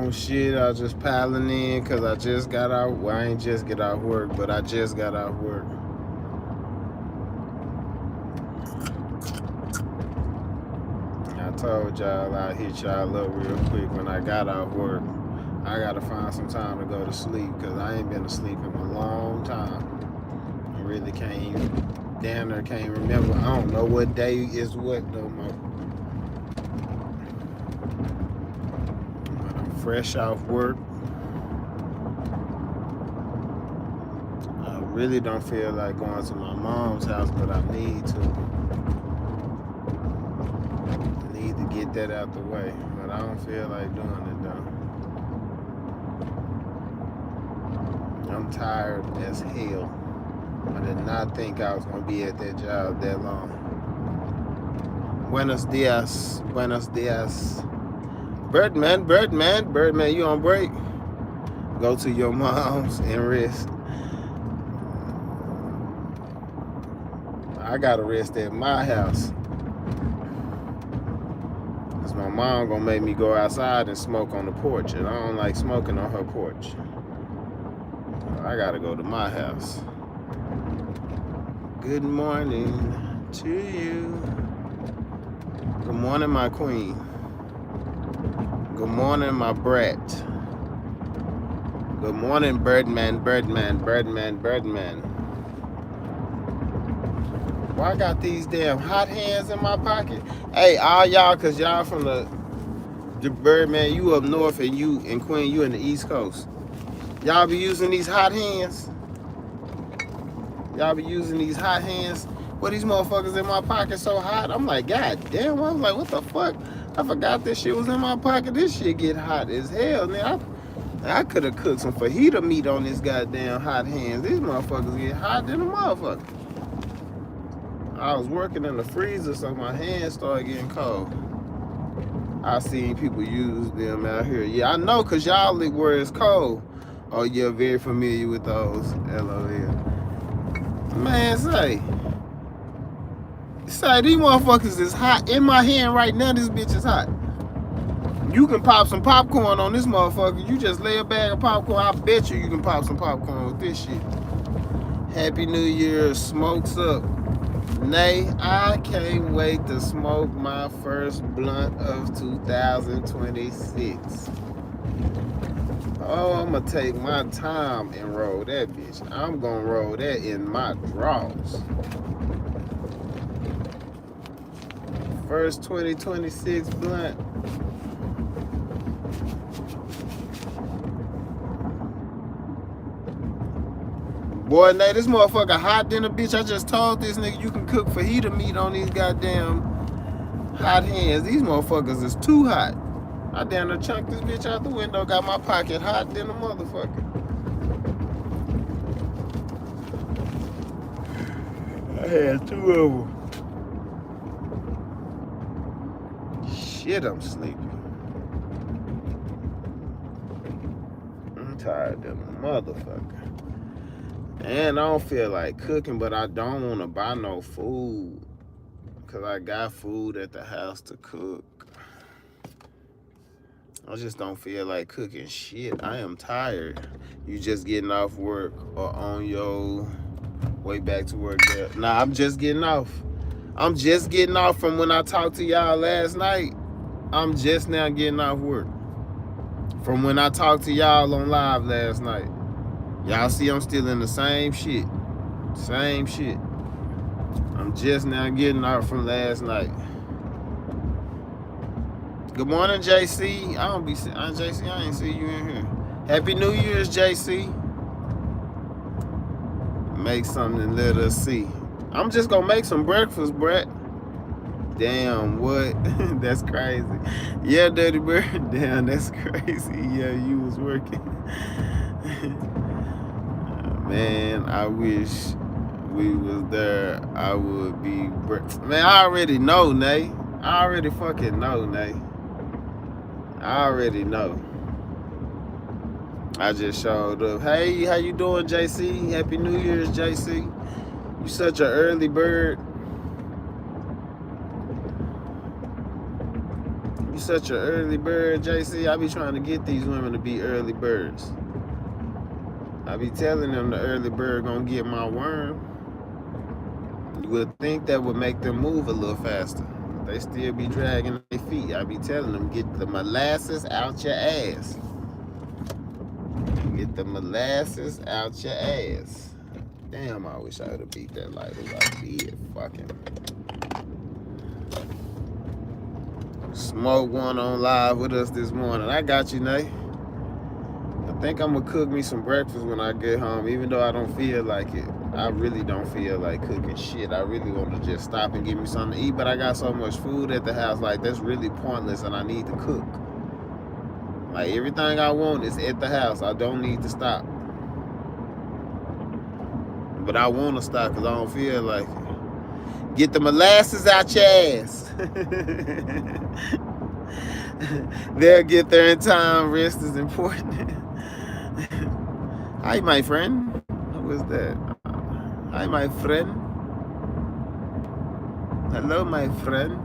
on shit. I was just piling in because I just got out. Well, I ain't just get out work, but I just got out work. I told y'all I'd hit y'all up real quick when I got out work. I gotta find some time to go to sleep because I ain't been asleep in a long time. I really damn near can't remember. I don't know what day is what no more. But I'm fresh off work. I really don't feel like going to my mom's house, but I need to. I need to get that out the way, but I don't feel like doing it though. I'm tired as hell. I did not think I was gonna be at that job that long. Buenos dias, buenos dias. Birdman, you on break? Go to your mom's and rest. I gotta rest at my house. Cause my mom gonna make me go outside and smoke on the porch, and I don't like smoking on her porch. I gotta go to my house. Good morning to you. Good morning, my queen. Good morning, my brat. Good morning, Birdman. Why I got these damn hot hands in my pocket? Hey, all y'all, cause y'all from the Birdman, you up north, and you and Queen, you in the East Coast. Y'all be using these hot hands? Y'all be using these hot hands? What these motherfuckers in my pocket so hot? I'm like, God damn, I was like, what the fuck? I forgot this shit was in my pocket. This shit get hot as hell, man. I could have cooked some fajita meat on this goddamn hot hands. These motherfuckers get hot than a motherfucker. I was working in the freezer, so my hands started getting cold. I seen people use them out here. Yeah, I know, cause y'all live where it's cold. Oh, you're very familiar with those. LOL. Man, say, these motherfuckers is hot. In my hand right now, this bitch is hot. You can pop some popcorn on this motherfucker. You just lay a bag of popcorn. I bet you can pop some popcorn with this shit. Happy New Year, smokes up. Nay, I can't wait to smoke my first blunt of 2026. Oh, I'm gonna take my time and roll that bitch. I'm gonna roll that in my drawers. First 2026 blunt. Boy, Nate, this motherfucker hot than a bitch. I just told this nigga you can cook fajita meat on these goddamn hot hands. These motherfuckers is too hot. I damn near chunked this bitch out the window, got my pocket hot than a motherfucker. I had two of them. Shit, I'm sleepy. I'm tired than a motherfucker. And I don't feel like cooking, but I don't want to buy no food. Because I got food at the house to cook. I just don't feel like cooking shit. I am tired. You just getting off work or on your way back to work there. Nah, I'm just getting off. I'm just getting off from when I talked to y'all last night. I'm just now getting off work. From when I talked to y'all on live last night. Y'all see I'm still in the same shit. Same shit. I'm just now getting out from last night. Good morning, JC. JC, I ain't see you in here. Happy New Year's, JC. Make something and let us see. I'm just gonna make some breakfast, Brett. Damn, what? That's crazy. Yeah, Dirty Bird. Damn, that's crazy. Yeah, you was working. Man, I wish we was there. I would be. Man, I already know, Nay. I already fucking know, Nay. I already know. I just showed up. Hey, how you doing, JC? Happy New Year's, JC. You such an early bird. You such an early bird, JC. I be trying to get these women to be early birds. I be telling them the early bird gonna get my worm. You would think that would make them move a little faster. They still be dragging their feet. I be telling them, get the molasses out your ass. Get the molasses out your ass. Damn, I wish I would have beat that light as I did. Fucking. Smoke one on live with us this morning. I got you, Nate. I think I'm gonna cook me some breakfast when I get home, even though I don't feel like it. I really don't feel like cooking shit. I really want to just stop and get me something to eat, but I got so much food at the house, like that's really pointless, and I need to cook. Like everything I want is at the house. I don't need to stop. But I want to stop because I don't feel like it. Get the molasses out your ass. They'll get there in time. Rest is important. Hi, my friend. Who is that? Hi, my friend. Hello, my friend.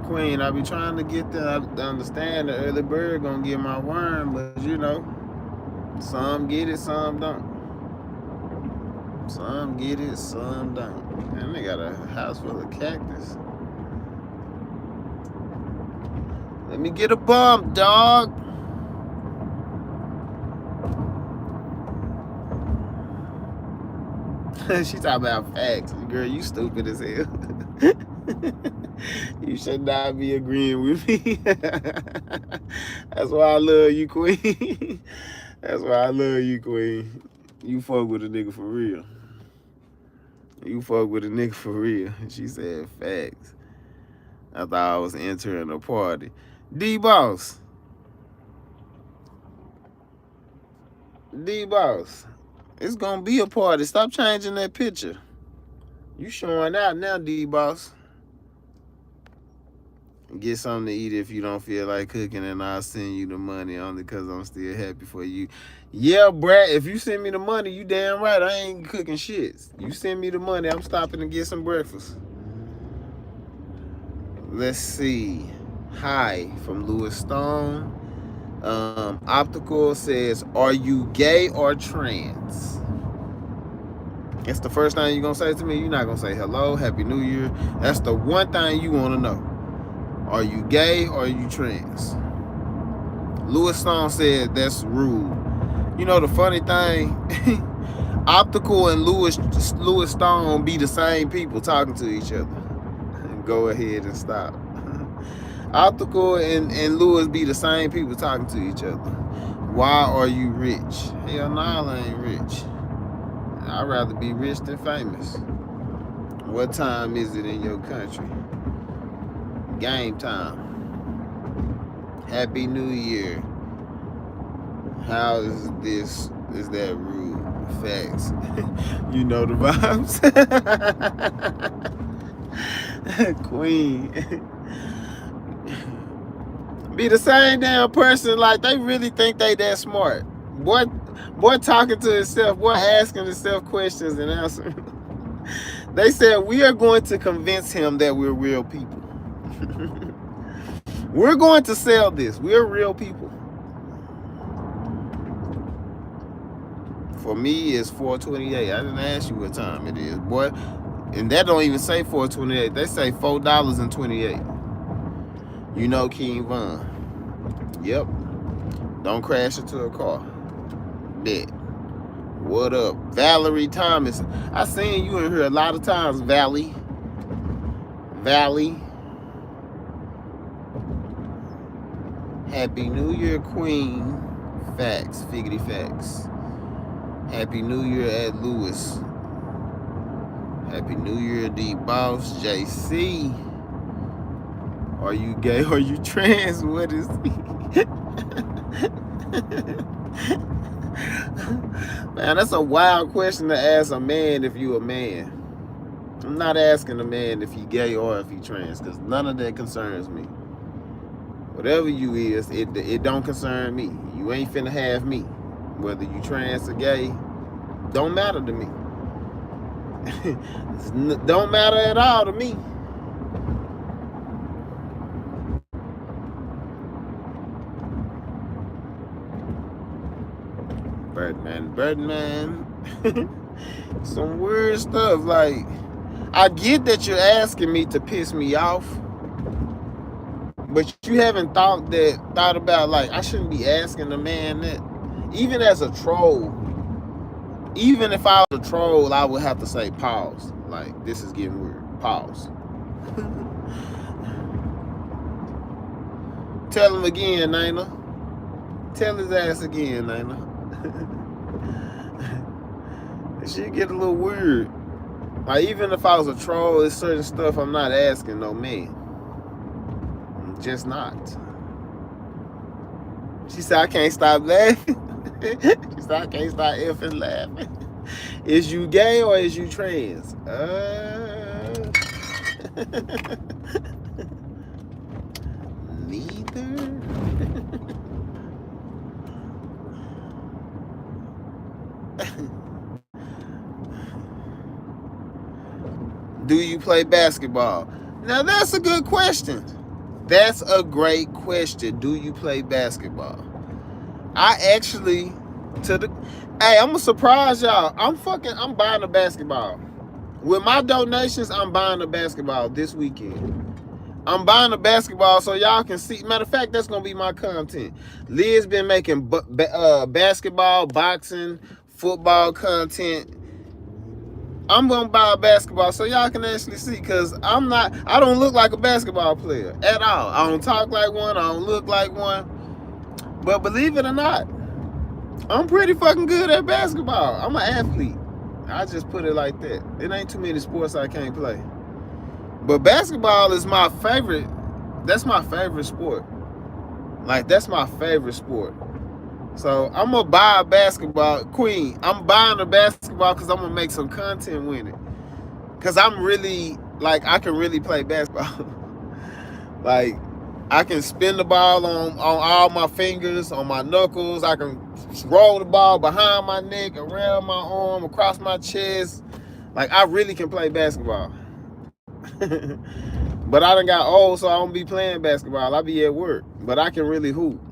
Queen, I be trying to get to understand the early bird gonna get my worm, but you know, some get it, some don't. Some get it, some don't. And they got a house full of cactus. Let me get a bump, dog. She talking about facts. Girl, you stupid as hell. You should not be agreeing with me. That's why I love you, Queen. That's why I love you, Queen. You fuck with a nigga for real. You fuck with a nigga for real. She said facts. I thought I was entering a party. D-Boss. D-Boss. It's gonna be a party. Stop changing that picture. You showing out now, D-Boss. Get something to eat if you don't feel like cooking, and I'll send you the money only because I'm still happy for you. Yeah, Brad, if you send me the money, you damn right I ain't cooking shit. You send me the money, I'm stopping to get some breakfast. Let's see. Hi from Louis Stone. Optical says, are you gay or trans? It's the first thing you're going to say to me. You're not going to say hello, Happy New Year. That's the one thing you want to know. Are you gay or are you trans? Louis Stone said that's rude. You know the funny thing? Optical and Louis Stone be the same people talking to each other. Go ahead and stop. Optical and Louis be the same people talking to each other. Why are you rich? Hell no, I ain't rich. I'd rather be rich than famous. What time is it in your country? Game time. Happy New Year. How is this? Is that rude? Facts. You know the vibes. Queen. Be the same damn person, like they really think they that smart. Boy talking to himself, boy asking himself questions and answering. They said we are going to convince him that we're real people. We're going to sell this. We're real people. For me, it's 4:28. I didn't ask you what time it is, boy. And that don't even say 4:28. They say $4.28. You know King Von. Yep. Don't crash into a car. Bet. What up? Valerie Thomas. I seen you in here a lot of times, Valley. Happy New Year, Queen. Facts. Figgity facts. Happy New Year at Lewis. Happy New Year, D-Boss. JC. Are you gay or are you trans? What is he? Man, that's a wild question to ask a man if you a man. I'm not asking a man if he gay or if he trans, because none of that concerns me. Whatever you is, it don't concern me. You ain't finna have me. Whether you trans or gay, don't matter to me. Don't matter at all to me. Birdman. Some weird stuff. Like, I get that you're asking me to piss me off, but you haven't thought about, like, I shouldn't be asking the man that. Even as a troll, even if I was a troll, I would have to say pause. Like, this is getting weird. Pause. Tell him again, Nina. Tell his ass again, Nina. Shit get a little weird. Like, even if I was a troll, there's certain stuff I'm not asking no man. I'm just not. She said, I can't stop laughing. She said, I can't stop effing laughing. Is you gay or is you trans? Neither. Do you play basketball? Now that's a good question. That's a great question. Do you play basketball? I actually, hey, I'm gonna surprise y'all. I'm buying a basketball. With my donations, I'm buying a basketball this weekend. I'm buying a basketball so y'all can see. Matter of fact, that's gonna be my content. Liz been making basketball, boxing, football content. I'm gonna buy a basketball so y'all can actually see, because I don't look like a basketball player at all. I don't talk like one, I don't look like one. But believe it or not, I'm pretty fucking good at basketball. I'm an athlete. I just put it like that. It ain't too many sports I can't play. But basketball is my favorite. That's my favorite sport. Like, that's my favorite sport. So I'm gonna buy a basketball. Queen, I'm buying a basketball because I'm gonna make some content with it. Because I'm really, like, I can really play basketball. Like, I can spin the ball on all my fingers, on my knuckles. I can roll the ball behind my neck, around my arm, across my chest. Like, I really can play basketball. But I done got old, so I don't be playing basketball. I be at work. But I can really hoop.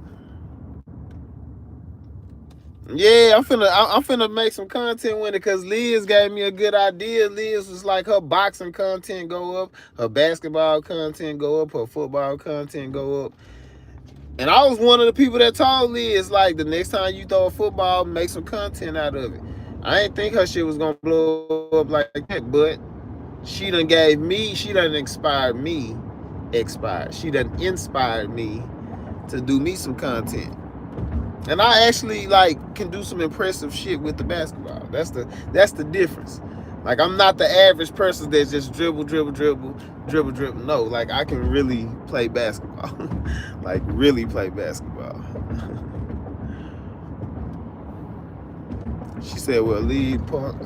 Yeah, I'm finna make some content with it, because Liz gave me a good idea. Liz was like, her boxing content go up, her basketball content go up, her football content go up. And I was one of the people that told Liz, like, the next time you throw a football, make some content out of it. I didn't think her shit was gonna blow up like that, but she done inspired me to do me some content. And I actually, like, can do some impressive shit with the basketball. That's the difference. Like, I'm not the average person that just dribble. No, like, I can really play basketball. Like, really play basketball. She said, well, lead punk.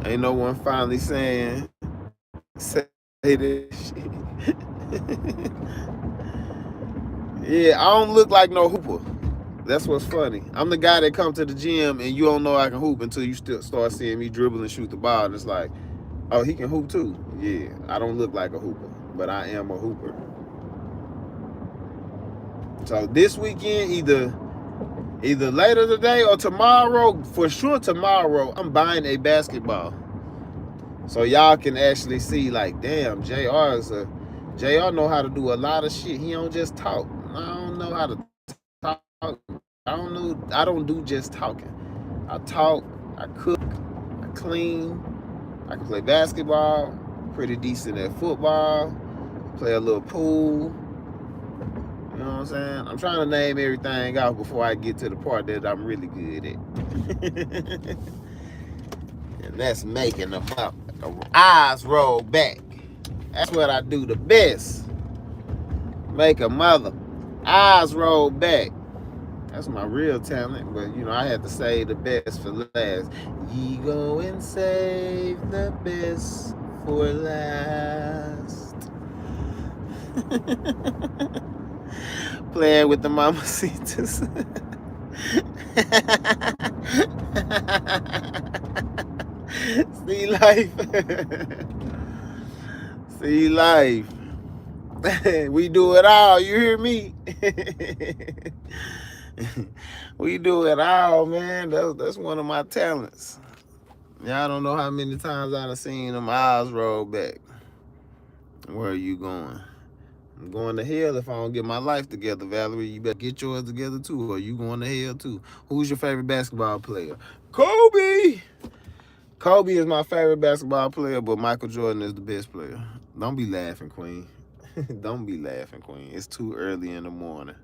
Ain't no one finally say this shit. Yeah, I don't look like no hooper. That's what's funny. I'm the guy that come to the gym and you don't know I can hoop until you still start seeing me dribble and shoot the ball. And it's like, oh, he can hoop too. Yeah, I don't look like a hooper, but I am a hooper. So this weekend, either later today or tomorrow, for sure tomorrow, I'm buying a basketball. So y'all can actually see, like, damn, JR know how to do a lot of shit. He don't just talk. I don't know how to talk. I don't do just talking. I talk, I cook, I clean, I can play basketball, pretty decent at football, play a little pool. You know what I'm saying? I'm trying to name everything out before I get to the part that I'm really good at. And that's making them up. Eyes roll back. That's what I do the best. Make a mother eyes roll back. That's my real talent, but you know, I had to save the best for last. Ye go and save the best for last. Playing with the mamacitas. See life. See life. We do it all, you hear me? We do it all, man. That's one of my talents. Y'all don't know how many times I done seen them eyes roll back. Where are you going? I'm going to hell if I don't get my life together, Valerie. You better get yours together too, or you going to hell too. Who's your favorite basketball player? Kobe! Kobe is my favorite basketball player, but Michael Jordan is the best player. Don't be laughing, Queen. Don't be laughing, Queen. It's too early in the morning.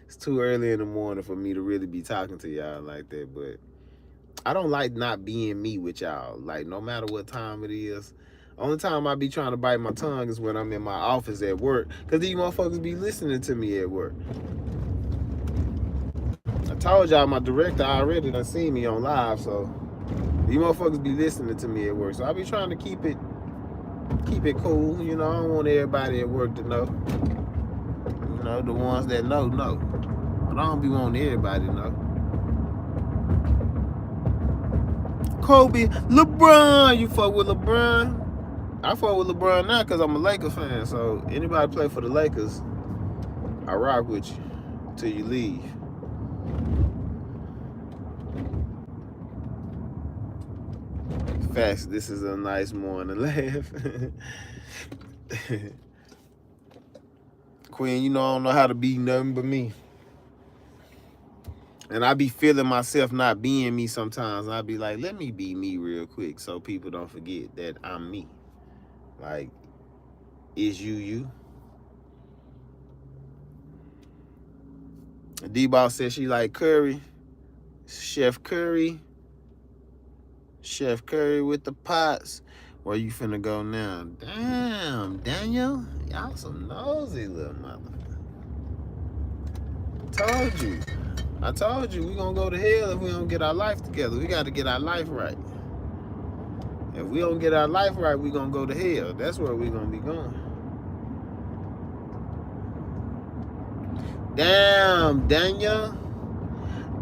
It's too early in the morning for me to really be talking to y'all like that, but I don't like not being me with y'all. Like, no matter what time it is. Only time I be trying to bite my tongue is when I'm in my office at work, because these motherfuckers be listening to me at work. I told y'all my director already done seen me on live, so these motherfuckers be listening to me at work. So I be trying to keep it cool. You know, I don't want everybody at work to know. You know, the ones that know. But I don't be wanting everybody to know. Kobe, LeBron, you fuck with LeBron? I fuck with LeBron now because I'm a Lakers fan. So anybody play for the Lakers, I rock with you till you leave. Facts, this is a nice morning. Laugh. Queen, you know I don't know how to be nothing but me. And I be feeling myself not being me sometimes. And I be like, let me be me real quick so people don't forget that I'm me. Like, is you? D-Boss said she like Curry. Chef Curry with the pots. Where you finna go now? Damn, Daniel. Y'all some nosy little motherfucker. I told you we gonna go to hell if we don't get our life together. We gotta get our life right. If we don't get our life right, we gonna go to hell. That's where we gonna be going. Damn, Daniel.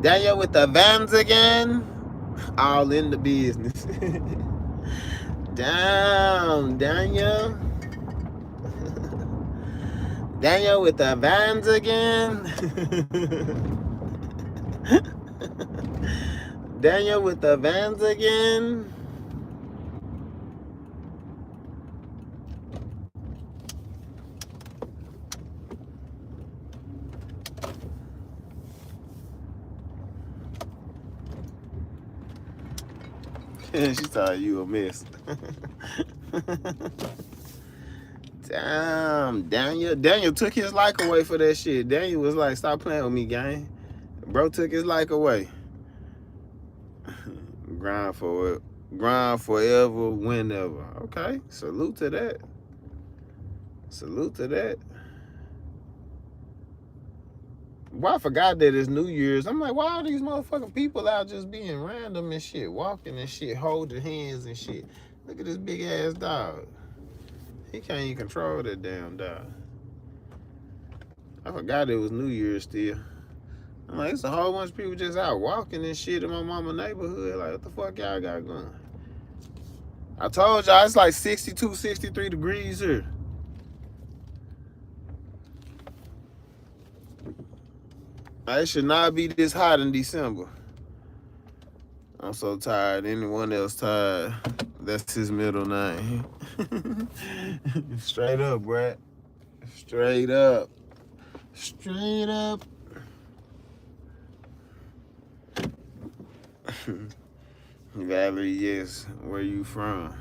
Daniel with the Vans again. All in the business. Damn, Daniel. Daniel with the Vans again. Daniel with the Vans again. She thought you a mess. Damn, Daniel. Daniel took his like away for that shit. Daniel was like, stop playing with me, gang. Bro took his like away. Grind for it. Grind forever, whenever. Okay, salute to that. Salute to that. Well, I forgot that it's New Year's. I'm like, why are these motherfucking people out just being random and shit, walking and shit, holding hands and shit? Look at this big ass dog. He can't even control that damn dog. I forgot it was New Year's still. I'm like, it's a whole bunch of people just out walking and shit in my mama neighborhood. Like, what the fuck y'all got going? I told y'all it's like 62, 63 degrees here. It should not be this hot in December. I'm so tired. Anyone else tired? That's his middle name. Straight up, Brad. Straight up. Straight up. Valerie, yes. Where you from?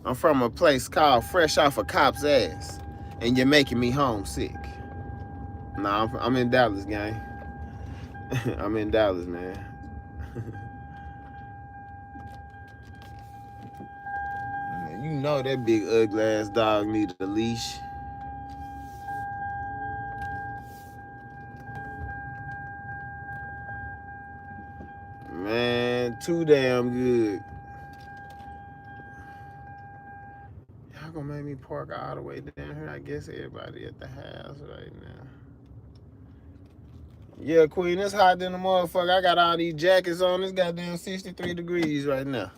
I'm from a place called Fresh Off a Cop's Ass. And you're making me homesick. Nah, I'm in Dallas, gang. I'm in Dallas, man. You know that big ugly ass dog needed a leash. Man, too damn good. Y'all gonna make me park all the way down here? I guess everybody at the house right now. Yeah, Queen, it's hot than the motherfucker. I got all these jackets on. It's goddamn 63 degrees right now.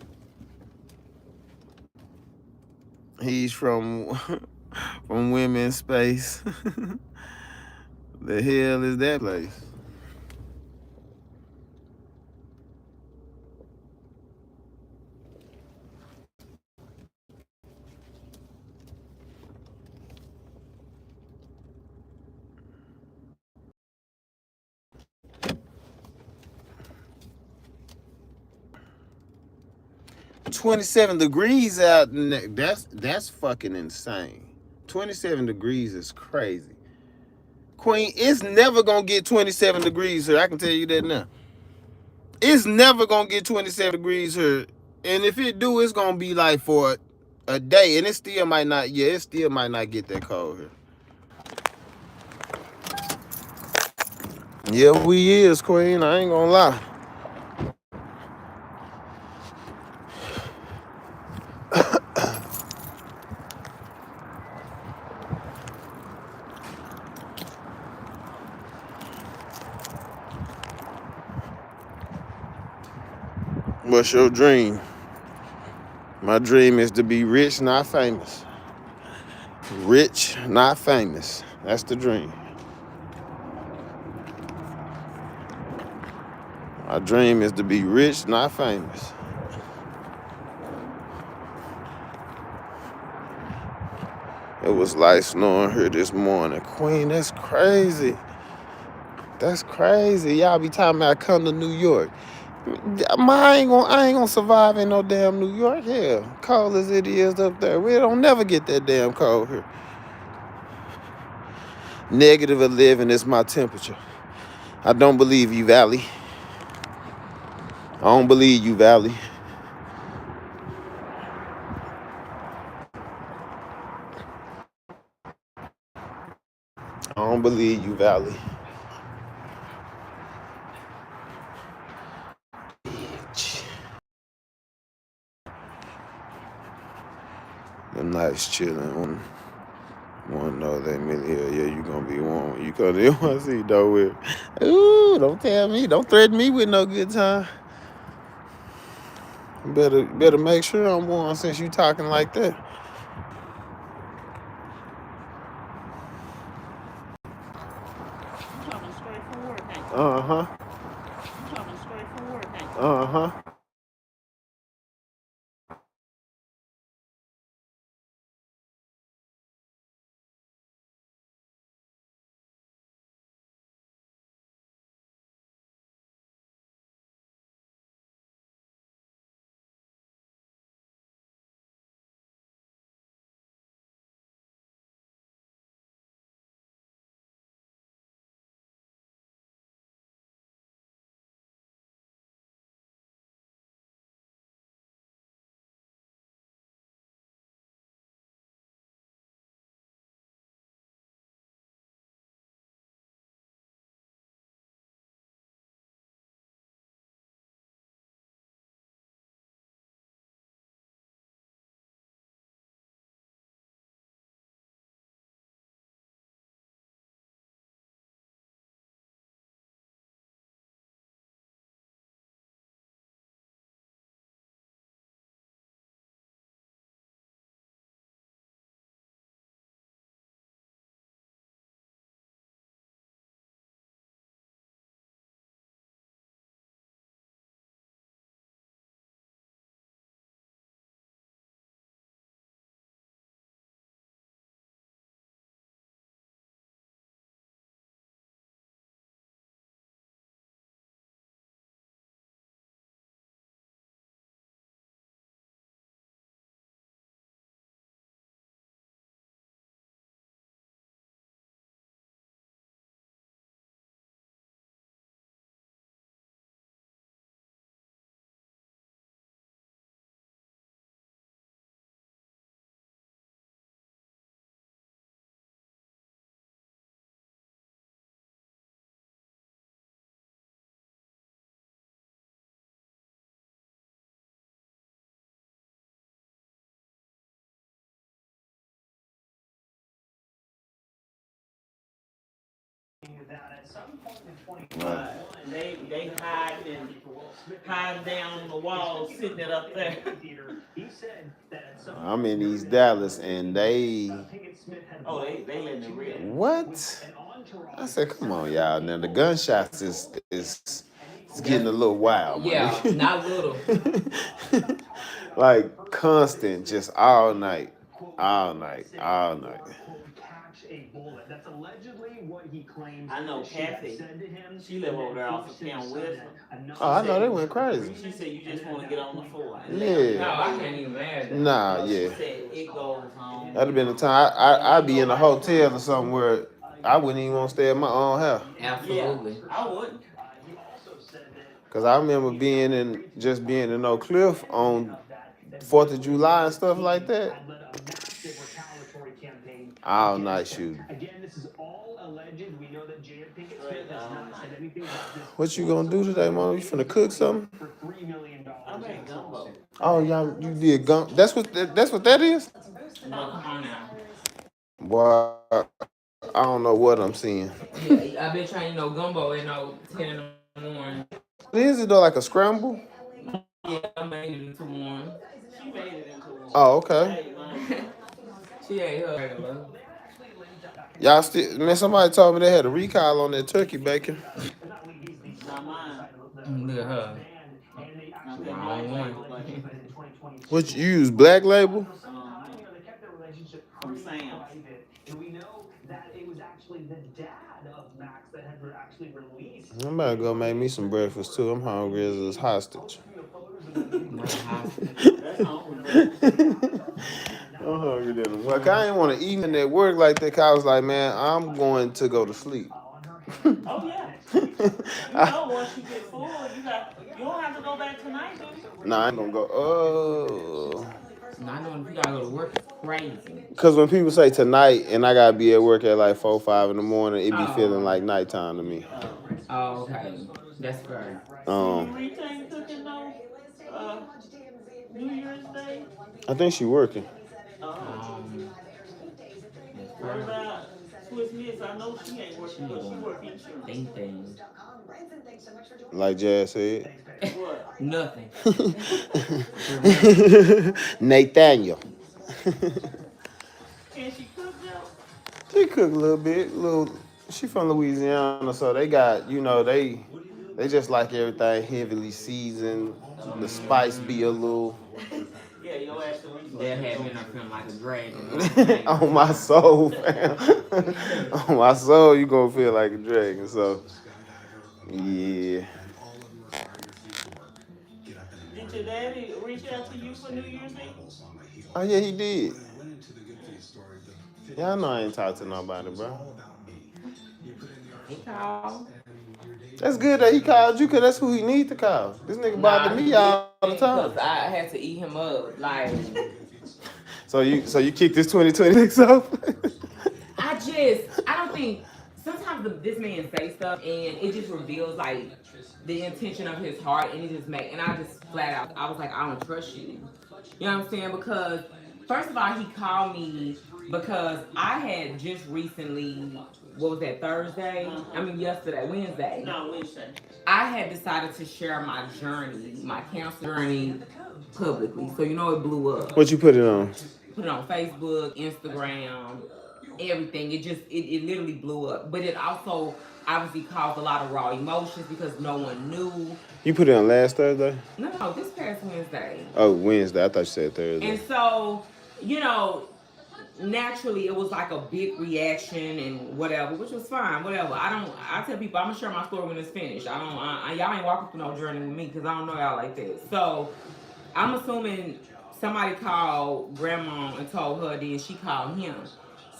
He's from from women's space. The hell is that place? $27 out. That's fucking insane. 27 degrees is crazy. Queen, it's never gonna get 27 degrees here. I can tell you that now. It's never gonna get 27 degrees here. And if it do, it's gonna be like for a day. And it still might not, yeah, it still might not get that cold here. Yeah, we is, Queen. I ain't gonna lie. What's your dream? My dream is to be rich, not famous. Rich, not famous. That's the dream. My dream is to be rich, not famous. It was light snowing here this morning. Queen, that's crazy. That's crazy. Y'all be talking about come to New York. I ain't gonna survive in no damn New York. Hell, cold as it is up there. We don't never get that damn cold here. -11 is my temperature. I don't believe you, Valley. I don't believe you, Valley. I don't believe you, Valley. The nights chilling. Wanna know that million? Yeah, you gonna be warm when you come to NYC, though. With ooh, don't tell me, don't threaten me with no good time. Better make sure I'm warm since you talking like that. You coming straight from work, ain't you? Uh-huh. You coming straight from work, ain't you? Uh-huh. They hiding down on the wall, sitting it up there. I'm in East Dallas, and they Oh, they letting it rip. what? I said, come on, y'all. Now the gunshots is it's getting a That's little wild, my yeah, not little. nigga. Like constant, just all night, all night, all night. I know Kathy. She live over there off of Camp Wilson. Oh, She I know they said went crazy. she said you just want to get on the floor and lay on the No, Yeah. I bed. can't even imagine. Nah, She yeah. said it goes on. That'd have been the time I'd be in a hotel or something where I wouldn't even want to stay at my own house. Yeah, Absolutely. I wouldn't. Cause I remember being in Oak Cliff on 4th of July and stuff like that. All night shooting. Straight all night. What you gonna do today, mom? You finna cook something? I made gumbo. Oh, y'all, you did gum. That's what that is. But come on now. Boy, I don't know what I'm seeing. Yeah, I've been trying, gumbo at 10 in the morning. What is it though? Like a scramble? Yeah, I made it into one. She made it into one. Oh, I okay. ate mine. She ate her regular. Y'all still, man, somebody told me they had a recall on that turkey bacon. Not mine. Look at her. Not that Wrong black one. label, baby. What you use, Black Label? From Sam's. I'm about to go make me some breakfast too. I'm hungry as a hostage. Not a hostage. That's hungry. I'm hungry than a fuck. I ain't want to eat in at work like that. 'Cause I was like, man, I'm going to go to sleep. Oh yeah. You know once you get full, you don't have to go back tonight, do you? Nah, I ain't gonna go. Oh. I know if you gotta go to work, it's crazy. Cause when people say tonight and I gotta be at work at like 4, 5 in the morning, it be Oh. feeling like nighttime to me. Oh, okay. That's fair. Rita ain't cooking no New Year's Day. I think she working. What about Swiss Miss? I know she ain't working, but she working insurance. Thing. Like Jazz said. What? Nothing. Nathaniel. Can she cook though? She cook a little bit. She from Louisiana, so they got, they just like everything heavily seasoned. The spice be a little Yeah, your ass will be They'll have me in there feeling like a dragon. on my soul, fam. On my soul, you gonna feel like a dragon. So, yeah. Did your daddy reach out to you for New Year's Eve? Oh yeah, he did. Y'all know I ain't talked to nobody, bro. He called. That's good that he called you, cause that's who he need to call. This nigga bother me all the time. Because I had to eat him up. Like, So you kicked this 2026 off? I don't think, sometimes this man say stuff and it just reveals like the intention of his heart and and I just flat out, I was like, I don't trust you. You know what I'm saying? Because first of all, he called me because I had just recently, what was that, Thursday? I mean, Wednesday. No, Wednesday. I had decided to share my journey, my cancer journey publicly. So, it blew up. What you put it on? Put it on Facebook, Instagram, everything. It literally blew up. But it also obviously caused a lot of raw emotions because no one knew. You put it on last Thursday? No, this past Wednesday. Oh, Wednesday. I thought you said Thursday. And so, naturally it was like a big reaction and whatever, which was fine, whatever. I tell people I'm gonna share my story when it's finished. Y'all ain't walking through no journey with me because I don't know y'all like that. So I'm assuming somebody called grandma and told her, then she called him.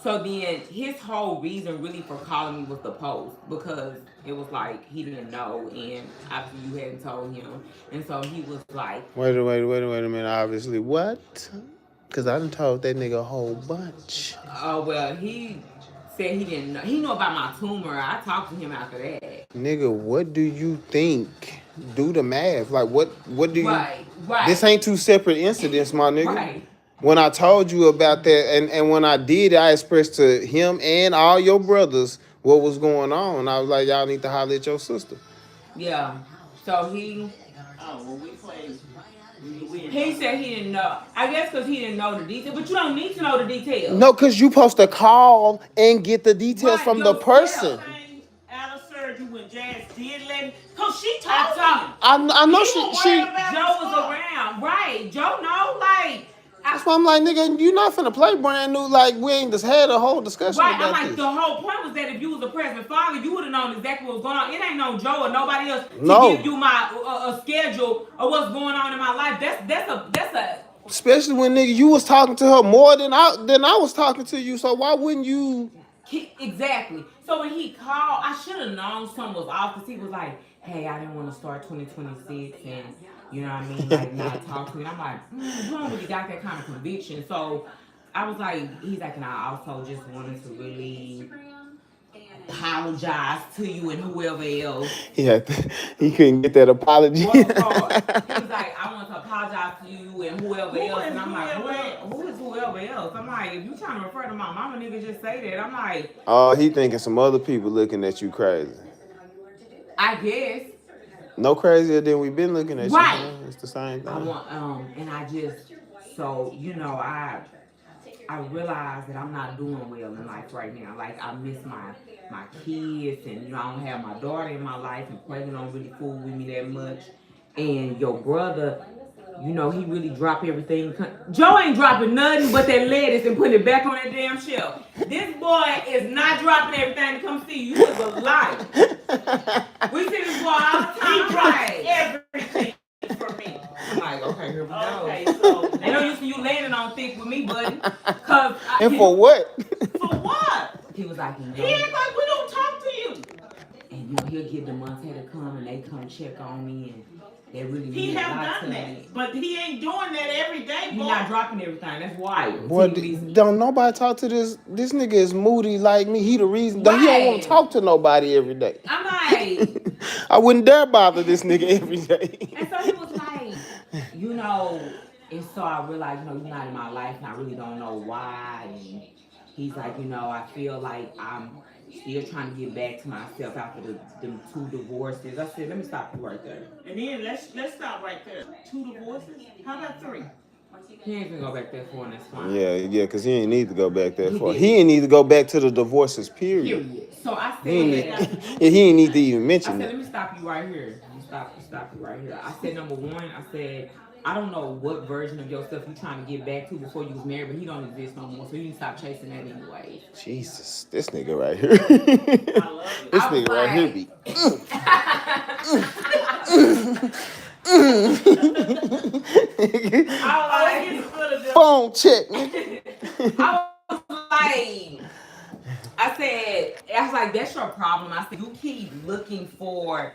So then his whole reason really for calling me was the post because it was like he didn't know and obviously you hadn't told him. And so he was like, Wait a minute. Obviously, what? Because I done told that nigga a whole bunch. Oh, well, he said he didn't know. He knew about my tumor. I talked to him after that. Nigga, what do you think? Do the math. Like, what do you... Right. This ain't two separate incidents, my nigga. Right. When I told you about that, and when I did it, I expressed to him and all your brothers what was going on. I was like, y'all need to holler at your sister. Yeah. So he... Oh, well, we played He said he didn't know. I guess because he didn't know the details. But you don't need to know the details. No, because you supposed to call and get the details Right, from the yourself. person. Out of surgery when Jazz did let me. Cause she told I me. thought I know He was she worried about Joe his was car. around. Right. Joe know, like. that's why I'm like, nigga, you not finna play brand new. Like, we ain't just had a whole discussion Right, about I'm like, this. the whole point was that if you was a present father, you would have known exactly what was going on. It ain't no Joe or nobody else to No. give you my a schedule of what's going on in my life. That's a Especially when, nigga, you was talking to her more than I was talking to you. So why wouldn't you? exactly. So when he called, I should have known something was off because he was like, "Hey, I didn't want to start 2026 and you know what I mean, like not talk to me." And I'm like, you don't really got that kind of conviction. So I was like, he's like, and I also just wanted to really apologize to you and whoever else. He couldn't get that apology. Well, he was like, I want to apologize to you and whoever else. And I'm like, who is whoever else? I'm like, if you trying to refer to my mama, nigga, just say that. I'm like, Oh, he thinking some other people looking at you crazy. I guess. No crazier than we've been looking at Right. you. Man. It's the same thing. I want, and I just, so, you know, I realize that I'm not doing well in life right now. Like, I miss my kids, and, you know, I don't have my daughter in my life, and Quaker don't really fool with me that much. And your brother, you know, he really dropped everything. Joe ain't dropping nothing but that lettuce and putting it back on that damn shelf. This boy is not dropping everything to come see you. You is a liar. We see this boy all the time. He drops everything for me. I'm like, okay, here we go. Okay, so They don't used to you landing on thick with me, buddy. And for what? for what? He was like, He act like we don't talk to you. and you know, he'll get the Montana to come and they come check on me and they really He mean a have lot to done me. that, but he ain't doing that every day, He's boy. not dropping everything. That's wild. Boy, don't nobody talk to this. This nigga is moody like me. He the reason. He don't want Right. to talk to nobody every day. I'm like, I wouldn't dare bother this nigga every day. and so he was like, you know, and so I realized, you know, you're not in my life and I really don't know why. And he's like, you know, I feel like I'm still trying to get back to myself after them 2 divorces. I said, let me stop you right there. And then let's stop right there. 2 divorces? How about 3? He ain't gonna go back that far and that's fine. Yeah, because he ain't need to go back that He far. did. He ain't need to go back to the divorces, period. Period. So I He ain't need, said, he ain't need to even I mention said, it. let me stop you right here. Let me stop you right here. I said, number one, I said, I don't know what version of yourself you trying to get back to before you was married, but he don't exist no more, so you can stop chasing that anyway. Jesus, this nigga right here. This nigga right here be. Phone check, nigga. I was like, that's your problem. I said, you keep looking for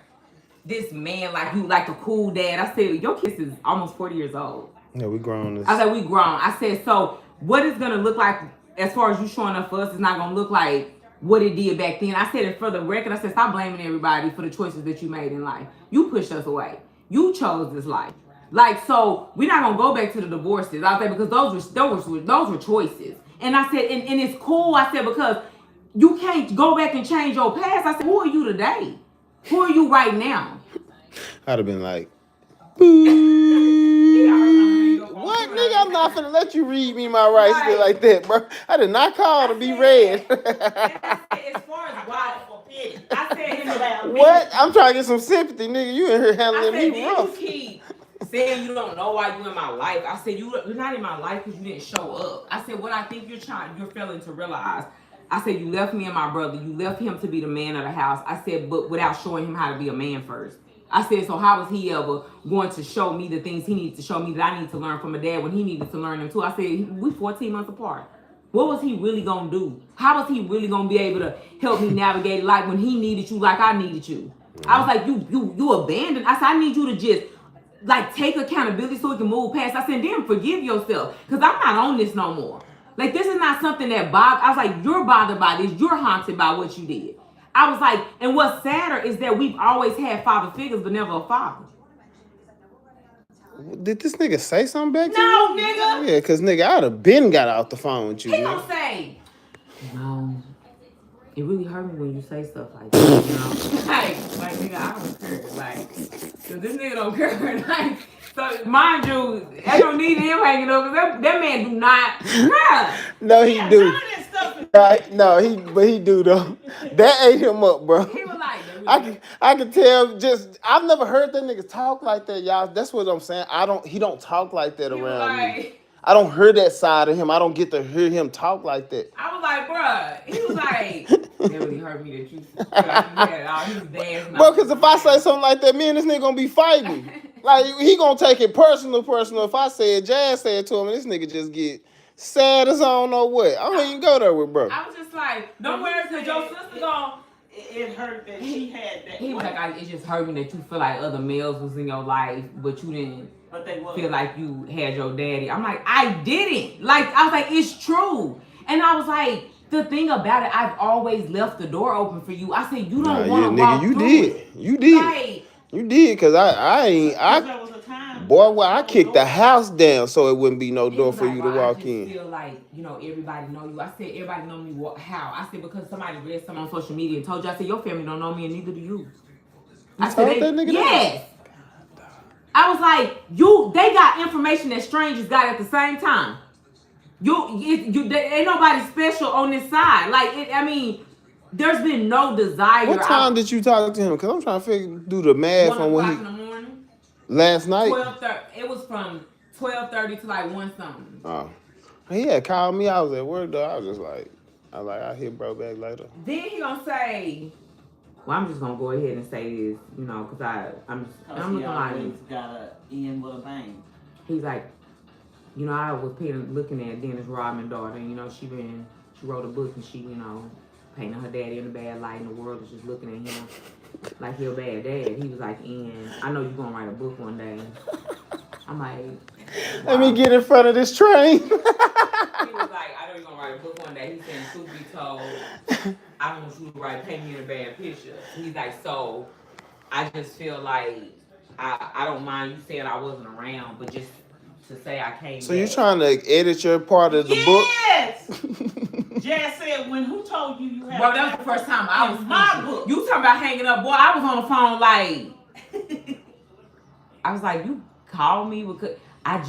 this man like you like a cool dad. I said, your kid is almost 40 years old. Yeah, we grown. I said, we grown. I said, so what it's gonna look like as far as you showing up for us is not gonna look like what it did back then. I said it for the record. I said, stop blaming everybody for the choices that you made in life. You pushed us away. You chose this life. Like, so we're not gonna go back to the divorces. I said, because those were choices. And I said, and it's cool. I said, because you can't go back and change your past. I said, who are you today? Who are you right now? I'd have been like, boo. What, nigga? I'm not finna let you read me my rights Right. like that, bro. I did not call to be read. And I said, as far as why, I said, What? I'm trying to get some sympathy, nigga. You in here I handling said, me then rough. you keep saying you don't know why you in my life. I said, you're not in my life because you didn't show up. I said, what I think you're failing to realize. I said, you left me and my brother. You left him to be the man of the house. I said, but without showing him how to be a man first. I said, so how was he ever going to show me the things he needs to show me that I need to learn from a dad when he needed to learn them too? I said, we 14 months apart. What was he really going to do? How was he really going to be able to help me navigate life when he needed you like I needed you? I was like, you abandoned. I said, I need you to just like take accountability so we can move past. I said, then forgive yourself because I'm not on this no more. Like, this is not something that bothers. I was like, you're bothered by this. You're haunted by what you did. I was like, and what's sadder is that we've always had father figures, but never a father. Did this nigga say something back to you? No, nigga. Yeah, because nigga, I'd have been got out the phone with you. He Nigga. gonna say, no, it really hurt me when you say stuff like that. You know? like nigga, I don't care. Like, cause this nigga don't care. Like, So, mind you, I don't need him hanging up because that man do not. Bruh. No, he Yeah, do. none of this stuff is Right? No, but he do though. That ate him up, bro. He was like, they really I can tell. Just I've never heard that nigga talk like that, y'all. That's what I'm saying. He don't talk like that he was around me. like, I don't hear that side of him. I don't get to hear him talk like that. I was like, bruh. He was like, it really hurt me that you feel like you had all his dad's Bro, because if I say something like that, me and this nigga gonna be fighting. Like, he gonna take it personal. If I say it, Jazz said to him, and this nigga just get sad as I don't know what. I don't even go there with bro. I was just like, don't worry, because your sister gone. It hurt that she had that. He was like, it just hurt me that you feel like other males was in your life, but you didn't feel like you had your daddy. I'm like, I didn't. Like, I was like, it's true. And I was like, the thing about it, I've always left the door open for you. I said, you don't want to walk through it. You did. Like, you did, because There was a time. boy, well, I kicked the house down so it wouldn't be no door for like, you to well, walk I just in. feel like, everybody know you. I said, everybody know me. How? I said, because somebody read something on social media and told you. I said, your family don't know me and neither do you. I said, that nigga yes. I was like, they got information that strangers got at the same time. Ain't nobody special on this side. Like, there's been no desire. What time did you talk to him? Because I'm trying to do the math on when 1 o'clock in the morning. Last night? 12:30. It was from 12:30 to like 1 something. Oh. He had called me. I was at work, though. I was just like, I'll hit bro back later. Then he gonna say, well, I'm just gonna go ahead and say this, because I'm looking like, gotta end with a bang. He's like, I was looking at Dennis Rodman's daughter, and she wrote a book and she, painting her daddy in a bad light, and the world is just looking at him like he a bad dad. He was like, and I know you're gonna write a book one day. I'm like, wow. Let me get in front of this train. He was like, I know you're gonna write a book one day. He said, truth be told, I don't want you to paint me in a bad picture. He's like, so I just feel like I don't mind you saying I wasn't around, but just to say I came So back. you're trying to edit your part of the book? Yes! Jazz said, who told you had Bro, that was the first time I was my book. You talking about hanging up, boy, I was on the phone like, I was like, you called me because I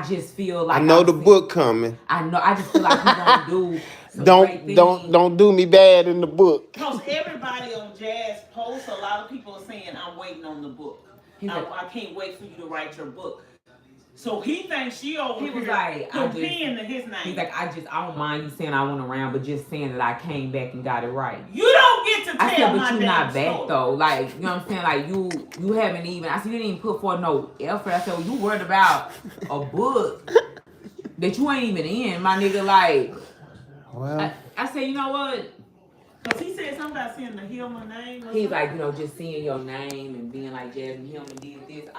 just feel like I know the book coming. I know. I just feel like you're gonna do some great things. Don't do me bad in the book. Because everybody on Jazz posts, a lot of people are saying, I'm waiting on the book. I can't wait for you to write your book. So he thinks she over here was like, comparing to his name. He's like, I don't mind you saying I went around, but just saying that I came back and got it right. You don't get to tell I said, but my you not back story. though. Like, you know what I'm saying? Like you haven't even. I said you didn't even put forth no effort. I said, well, you worried about a book that you ain't even in, my nigga. Like, well, I said, you know what? Because he said something about seeing the Hillman name. He's like, just seeing your name and being like Jasmine Hillman did this.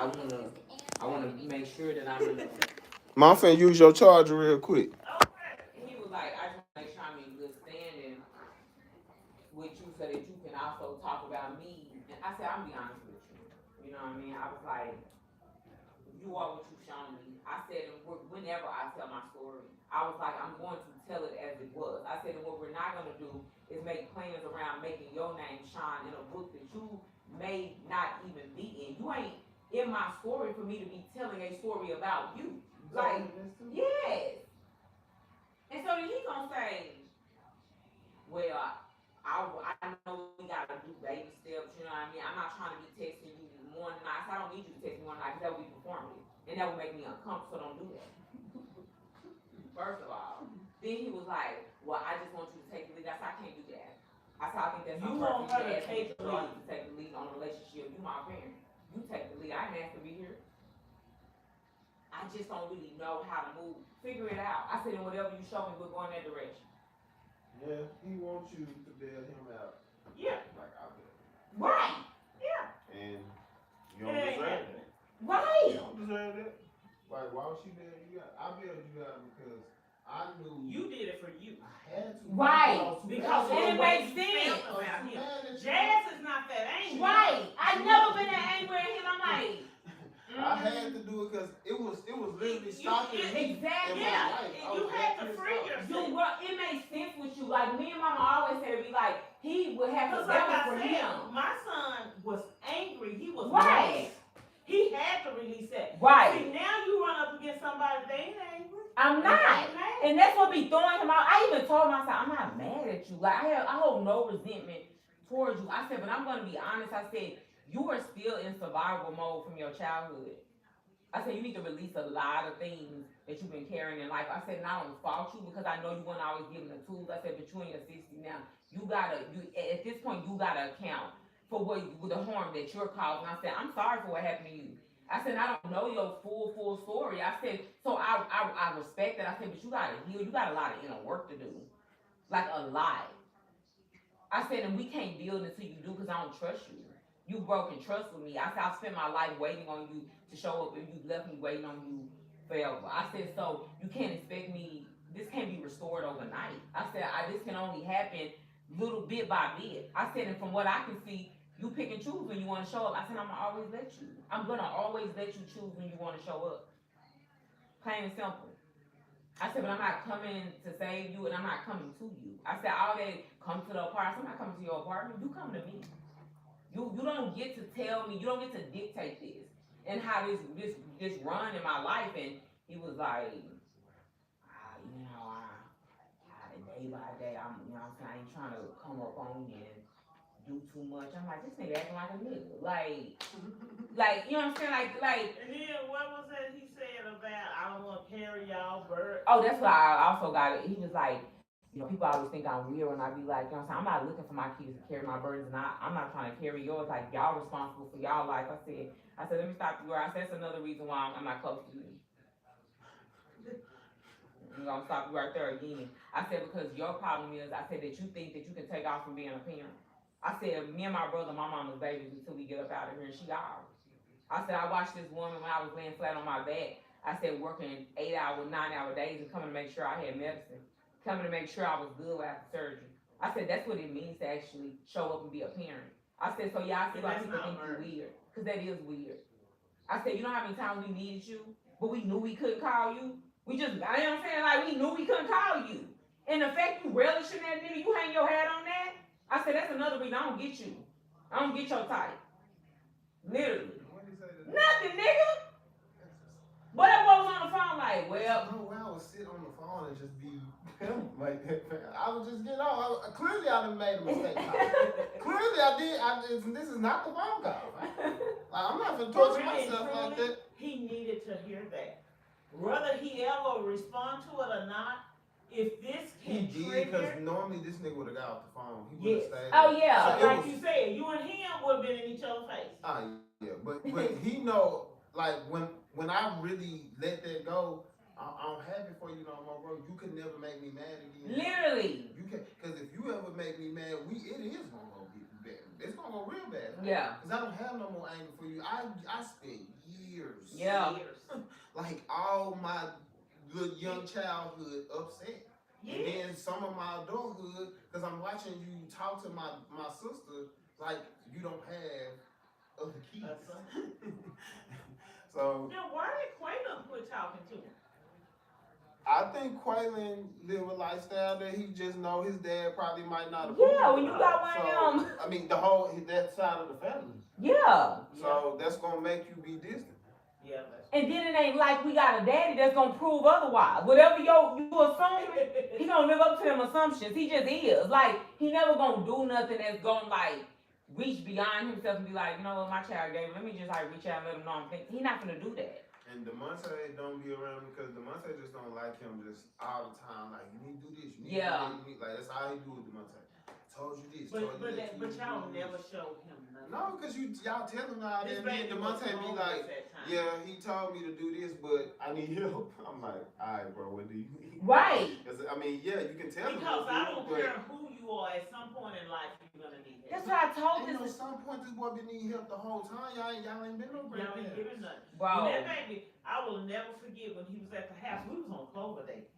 I wanna make sure that I'm in the. Mom finna use your charger real quick. He was like, I just want to make sure I'm in good standing with you so that you can also talk about me. And I said, I'm gonna be honest with you. You know what I mean? I was like, you are what you've shown me. I said, whenever I tell my story, I was like, I'm going to tell it as it was. I said, and what we're not gonna do is make plans around making your name shine in a book that you may not even be in. You ain't in my story for me to be telling a story about you. Like, yes. And so then he gonna say, well, I know we gotta do baby steps, you know what I mean? I'm not trying to be texting you morning and night. I don't need you to text me morning and night because that would be performative. And that would make me uncomfortable, so don't do that. First of all. Then he was like, well, I just want you to take the lead. I said, I can't do that. I said, I think that's You want her to take the lead. To take the lead on a relationship. You my parent. You take the lead. I didn't ask to be here. I just don't really know how to move. Figure it out. I said, and whatever you show me, we're going that direction. Yeah, he wants you to bail him out. Yeah. Like I will. Right. Yeah. And you don't deserve that. Right. You don't deserve that. Like, why would she bail you out? I bailed you out because I knew you did it for you. I had to. Right. Because it makes sense. Jazz is not that angry. Right. I never been that angry at him. I'm like, I had to do it because it was literally stopping me. Exactly. Yeah. You had to free yourself. It makes sense with you. Like, me and mama always said to be like, he would have to like battle I for said, him. my son was angry. He was right. mad. He He had to release that. Right. See, now you run up against somebody, they ain't angry. I'm not. And that's what be throwing him out. I even told him, I said, I'm not mad at you. Like, I hold no resentment towards you. I said, but I'm going to be honest. I said, you are still in survival mode from your childhood. I said, you need to release a lot of things that you've been carrying in life. I said, and I don't fault you because I know you weren't always given the tools. I said, but you in your 60s now. At this point, you got to account for with the harm that you're causing. I said, I'm sorry for what happened to you. I said, I don't know your full story. I said, so I respect that. I said, but you got to heal. You got a lot of inner work to do. Like a lot. I said, and we can't build until you do because I don't trust you. You broken trust with me. I said, I spent my life waiting on you to show up and you left me waiting on you forever. I said, so you can't expect me, this can't be restored overnight. I said, this can only happen little bit by bit. I said, and from what I can see, you pick and choose when you want to show up. I said, I'm going to always let you. I'm going to always let you choose when you want to show up. Plain and simple. I said, but I'm not coming to save you and I'm not coming to you. I said, all that come to the apartment. I'm not coming to your apartment. You come to me. You don't get to tell me, you don't get to dictate this and how this run in my life. And he was like, day by day, I'm I ain't trying to come up on you and do too much. I'm like, this nigga acting like a nigga. Like, you know what I'm saying? Like. And then what was that he said about, I don't want to carry y'all bird? Oh, that's why I also got it. He was like, people always think I'm weird when I be like, you know what I'm saying? I'm not looking for my kids to carry my burdens, and I'm not trying to carry yours. Like, y'all responsible for y'all life. I said, let me stop you. I said, that's another reason why I'm not close to you. I'm going to stop you right there again. I said, because your problem is, I said, that you think that you can take off from being a parent. I said, me and my brother, my mama's babies until we get up out of here, and she ours. I said, I watched this woman when I was laying flat on my back. I said, working 8-hour, 9-hour days and coming to make sure I had medicine. Coming to make sure I was good after surgery. I said, that's what it means to actually show up and be a parent. I said, so yeah, I see why people think you're weird. Because that is weird. I said, you know how many times we needed you, but we knew we couldn't call you? We just, you know what I'm saying? Like, we knew we couldn't call you. And the fact you relishing that nigga, you hang your hat on that? I said, that's another reason I don't get you. I don't get your type. Literally. Nothing, nigga. But that boy was on the phone like, well. No, I would sit on the phone and just be him. Like, I would just get on. Clearly, I done made a mistake. Clearly, I did. This is not the phone call. Like, I'm not going to torture myself like that. He needed to hear that. Whether he ever respond to it or not, if this can he did, trigger. because normally this nigga would have got off the phone. He would have stayed. Oh, yeah. So like you said, you and him would have been in each other's face. Yeah, but he know, like, when I really let that go, I'm happy for you no more, bro. You could never make me mad again. Literally. You can, because if you ever make me mad, it is gonna go bad. It's gonna go real bad. Yeah. Because I don't have no more anger for you. I spent years. Yeah. Like all my good young childhood upset. Yeah. And then some of my adulthood, because I'm watching you talk to my sister like you don't have other kids. So. Now, why did Quaylen quit talking to him? I think Quaylen live a lifestyle that he just know his dad probably might not have. Yeah, when you got one of them. I mean, that side of the family. Yeah. So that's gonna make you be distant. Yeah. And then it ain't like we got a daddy that's gonna prove otherwise. Whatever you assume, he gonna live up to them assumptions. He just is. Like, he never gonna do nothing that's gonna like reach beyond himself and be like, you know what, my child gave, let me just like reach out and let him know I'm thinking. He's not gonna do that. And DeMonte don't be around because DeMonte just don't like him just all the time. Like, you need to do this. You need to do this. Like, that's all he do with DeMonte. Told you this. But y'all never showed him nothing. No, because y'all tell him all that. And then DeMonte be like, yeah, he told me to do this, but I need help. I'm like, all right, bro, what do you need? Right. Because, I mean, yeah, you can tell him. Because I don't care who you are, at some point in life, you're going to need help. That's what I told this. At some point, this boy been needing help the whole time. Y'all ain't been no great. Y'all ain't giving nothing. Wow. And that baby, I will never forget when he was at the house. We was on Clover Day.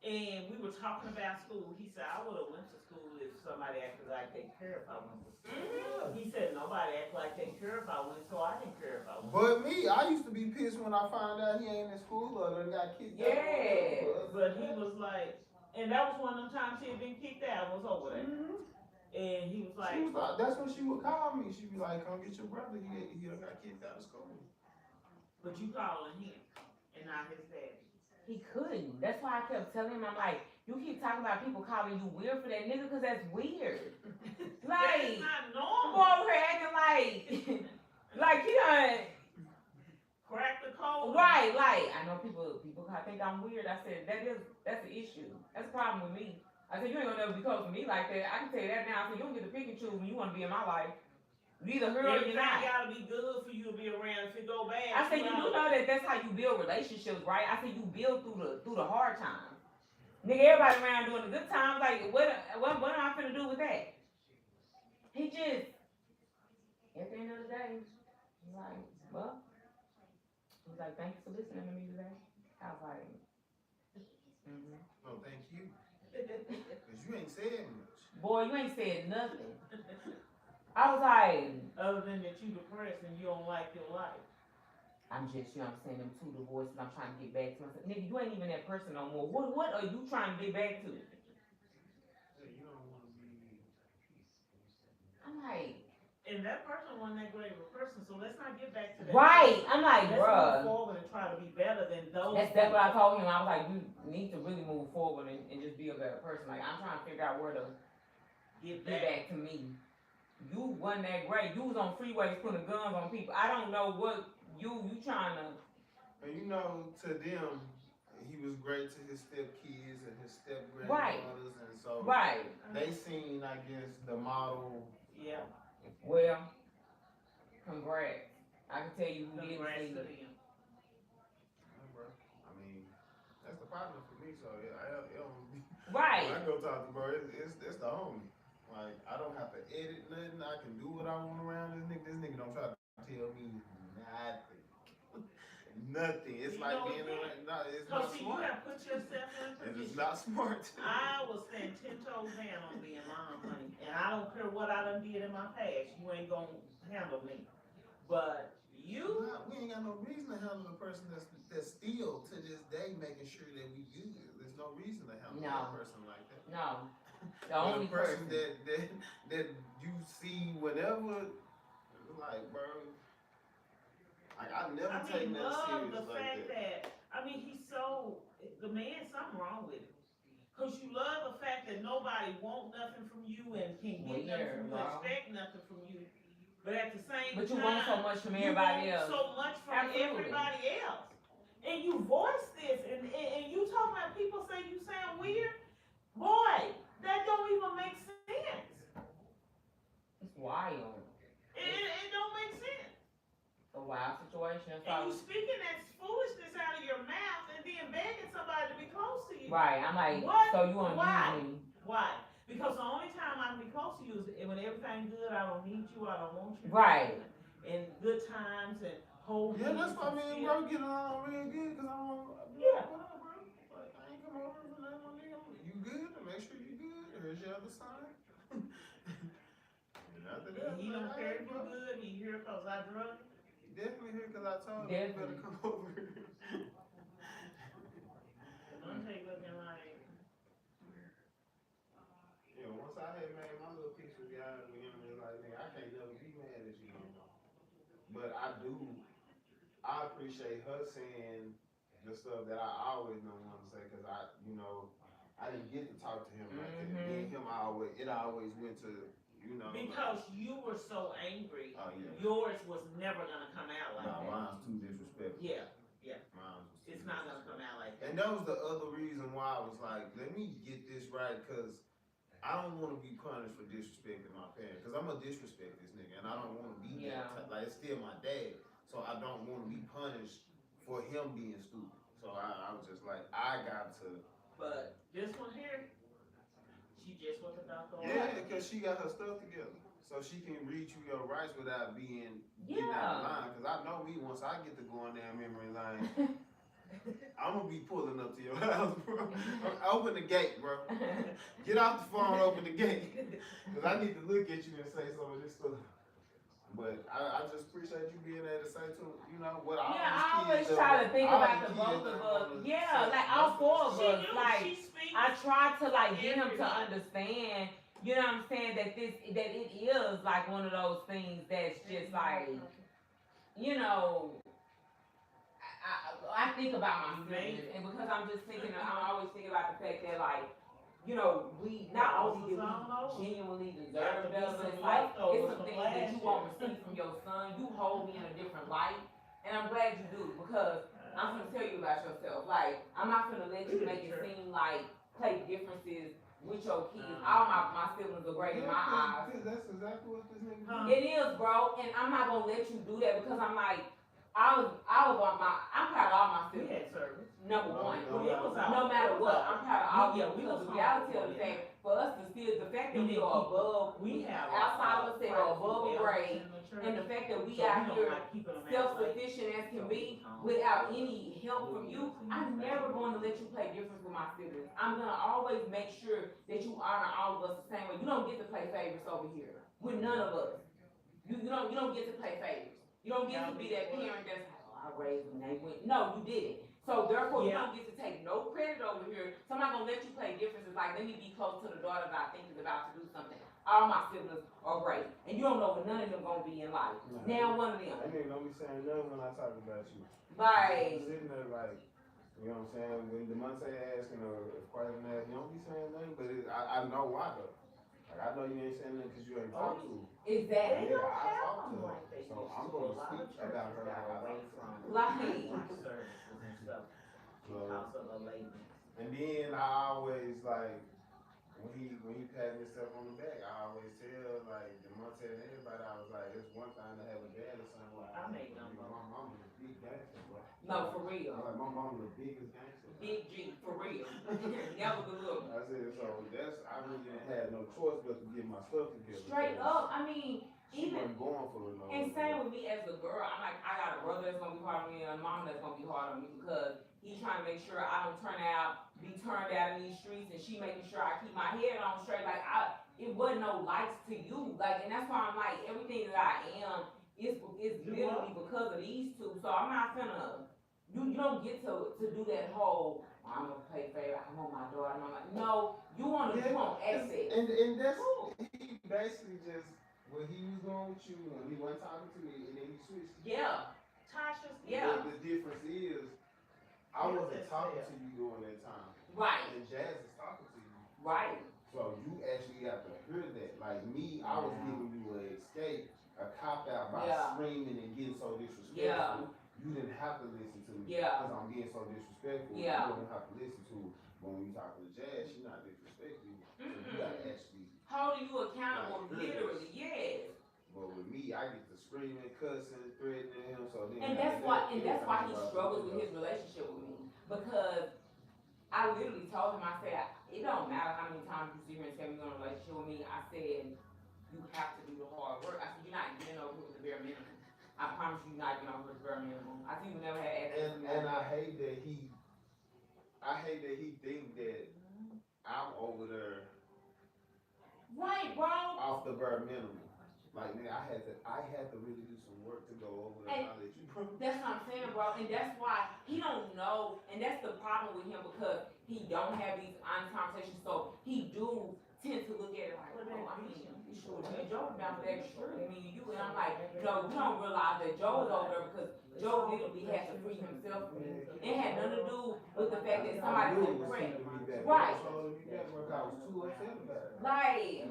And we were talking about school. He said, I would have went to school if somebody acted like they care if I went to school. Mm-hmm. He said, nobody acted like they care if I went, so I didn't care if I went. But me, I used to be pissed when I found out he ain't in school or done got kicked out. Yeah. But he was like, and that was one of them times he had been kicked out. It was over there. Mm-hmm. And he was like, She was like, that's what she would call me. She'd be like, come get your brother. He got kicked out of school. but you calling him and not his daddy. He couldn't. That's why I kept telling him, I'm like, you keep talking about people calling you weird for that nigga, because that's weird. Like, That's not normal. boy over here acting like he done. Crack the code. Right, like, I know people think I'm weird. I said, that's the issue. That's the problem with me. I said, you ain't gonna never be close to me like that. I can tell you that now. I said, you don't get to pick and choose when you wanna be in my life. You either her or Everything you're not. gotta be good for you to be around. If it go bad, I said, you do know that that's how you build relationships, right? I said, you build through the hard times. Nigga, everybody around doing the good times. Like, what am I finna do with that? He just, at the end of the day, he's like, well, he's like, thank you for listening to me today. I was like, No, thank you. Because you ain't said much. boy, you ain't said nothing. I was like, Other than that you depressed and you don't like your life. I'm just, you know what I'm saying, them two divorces, I'm trying to get back to myself. Nigga, you ain't even that person no more. What are you trying to get back to? Hey, you don't want to be. I'm like, And that person wasn't that great of a person, so let's not get back to that. right. I'm like, Let's move bruh. forward and try to be better than those. That's what I told him. I was like, you need to really move forward and just be a better person. Like, I'm trying to figure out where to Get get back to me. You wasn't that great. You was on freeways putting guns on people. I don't know what you trying to. And you know, to them, he was great to his stepkids and his step Right. grandmothers, and so Right. they seen, I guess, the model. Yeah. Well, congrats. I can tell you who didn't Congrats see to it. them. I mean, that's the partner for me, so it don't be. Right. When I go talk to bro, it's the homie. Like, I don't have to edit nothing. I can do what I want around this nigga. This nigga don't try to tell me nothing. Nothing. It's You like know being it around. No, it's Cause not see, you smart. have put yourself in a And it's position. not smart. I will stand 10 toes down on being mom, honey. And I don't care what I done did in my past. You ain't gonna handle me. But you, We ain't got no reason to handle a person that's still to this day making sure that we good. There's no reason to handle No. a person like that. No. The But only a person person. that you see whenever, like, bro, like, I never take that love serious the like fact that. the man, something wrong with it. Cause you love the fact that nobody want nothing from you and can get nothing from you, expect nothing from you. But at the same But you time, want so much from you everybody want else. so much from Absolutely. everybody else. And you voice this, and you talking about people say you sound weird? Boy, that don't even make sense. It's wild. It don't make sense. It's a wild situation. And you speaking that foolishness out of your mouth and then begging somebody to be close to you. Right. I'm like, What? so you want to Why? use me? Why? Because the only time I can be close to you is when everything's good, I don't need you, I don't want you. Right. And good times and whole Yeah, that's why me and bro get along real good, cause I don't. Yeah. What up, bro? Like, I ain't come over for nothing, my nigga. You good? Make sure you good. Here's your other side. And after that, He don't like, care hey, if you bro. good, he here because I drug him. He definitely here cause I told him you better Definitely. come over. Monte looking like, Yeah, once I had made my little peace with God, with him, it's like, nigga, I can't never be mad at you no more. But I appreciate her saying the stuff that I always don't want to say, cause I didn't get to talk to him like that. Me and him it always went to, because you were so angry, Oh yeah. yours was never gonna come out like Nah, that. mine's too disrespectful. Yeah, Mine's was too it's not gonna come out like that. And that was the other reason why I was like, let me get this right, cause I don't want to be punished for disrespecting my parents, cause I'm gonna disrespect this nigga, and I don't want to be like, it's still my dad, so I don't want to be punished for him being stupid. So I was just like, I got to. But this one here, she just went about the Yeah, cause she got her stuff together, so she can read you your rights without getting out of line. Cause I know me, once I get to going down memory lane, I'm gonna be pulling up to your house, bro. Open the gate, bro. Get off the phone, open the gate. Cause I need to look at you and say some of this stuff. But I just appreciate you being able to say what all Yeah, these I always kids try are- to think all about the the kids both of that us. wanna Yeah, say- like all four of She us. do, Like, she speaks. I try to like get him to Everybody. understand You know what I'm saying? That it is like one of those things that's just like, you know, I think about my siblings, and because I'm just thinking, I'm always thinking about the fact that like, you know, we not only do we genuinely deserve better, but it's like it's some things that you won't receive from your son. You hold me in a different light, and I'm glad you do because I'm gonna tell you about yourself. Like I'm not gonna let you make it seem like play differences with your kids. All my siblings are great in my eyes. That's exactly what this nigga It is, bro, and I'm not gonna let you do that because I'm like, I'm proud of all my We siblings. had service. Number one, No no matter what, I'm proud of all of them we because was the reality home. of the fact for us to still the fact that We we didn't are keep- above, We have outside of the cell, above a grade, and and the fact that we so out don't here like keeping them self-sufficient as can be without any help from you, I'm never going to let you play difference with my siblings. I'm gonna always make sure that you honor all of us the same way. You don't get to play favorites over here with none of us. You don't get to play favorites. You don't get to be that parent that's like, oh, I raised them, they went. No, you didn't. So therefore, you don't get to take no credit over here. So I'm not gonna let you play differences. Like, let me be close to the daughter that I think is about to do something. All my siblings are great, and you don't know what none of them gonna be in life. Now one of them. I ain't gonna be saying nothing when I talk about you. Like, Sitting there like, you know what I'm saying? When DeMonte asking or if Quaylen asking, you don't be saying nothing, but I know why though. Like I know you ain't saying nothing because you ain't talked to her. exactly. Yeah, I talked to her, so I'm gonna speak about her like I away talk to from her. Like, services and stuff So, because of the lady. and then I always like when he patted himself on the back, I always tell like DeMonte and everybody, I was like, it's one thing to have a dad or something like I made them. my mama was a big gangster, bro. no, for I real. was like, my mama the biggest gangster. Big G, for real. Never the little. I said, so I really didn't have no choice but to get my stuff together. Straight up, I mean, She even. wasn't going for it no. And same with me as a girl, I'm like, I got a brother that's gonna be hard on me and a mom that's gonna be hard on me because he's trying to make sure I don't be turned out in these streets, and she making sure I keep my head on straight. Like it wasn't no likes to you, like, and that's why I'm like, everything that I am is literally because of these two. So I'm not gonna, you don't get to do that whole, I'm gonna play favorite, I want my daughter, and I'm like, no, you want access. And that's he basically just. When he was going with you, when he wasn't talking to me, and then he switched. Yeah. Tasha's. Yeah. The difference is, I wasn't talking to you during that time. Right. And Jazz is talking to you. Right. So you actually got to hear that. Like me, I was giving you an escape, a cop out by screaming and getting so disrespectful. Yeah. You didn't have to listen to me. Yeah. Because I'm being so disrespectful. Yeah. You don't have to listen to me. But when you talk to Jazz, she's not disrespecting you. So you gotta actually holding you accountable, like, literally, yes. But with me, I get to screaming, cussing, threatening him. So then And that's why he struggles with his relationship with me, because I literally told him, I said, it don't matter how many times you sit here and tell me you're in a relationship with me. I said, you have to do the hard work. I said, you're not getting over with the bare minimum. I promise you, you're not getting over with the bare minimum. I think we never had access. And I hate that he think that I'm over there. Right, bro. Off the bare minimum. Like, nigga, I had to really do some work to go over there and I'll let you. That's what I'm saying, bro. And that's why he don't know, and that's the problem with him, because he don't have these honest conversations. So he do tend to look at it like, oh, I mean, you sure Joe about that sure. I mean, you, and I'm like, no, you don't realize that Joe is over there because Joe literally has to free himself from me. It had nothing to do with the fact that somebody was friend. Right. Like,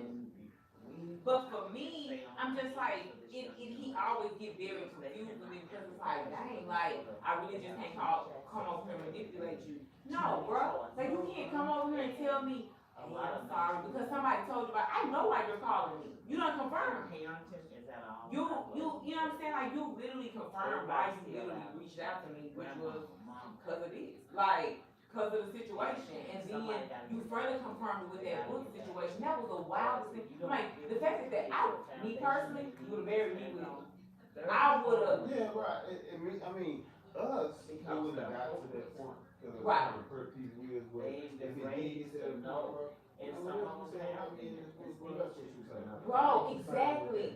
but for me, I'm just like, he always get very confused with me because it's like, dang, like, I really just can't come over here and manipulate you. No, bro, like, you can't come over here and tell me, oh, I'm sorry, because somebody told you about, I know why you're calling me. You don't confirm. You know what I'm saying? Like, you literally confirmed why you literally reached out to me, which was because of this. Like, because of the situation, and then you further confirmed it with that book situation. That was the wildest thing. Like, the fact that me personally, you would have married me with it. I would have. Yeah, right. I mean, us, we would have got to that point. Right. Hurt people with, but if it did, he said, no, and bro. some of them Bro, Bro, exactly.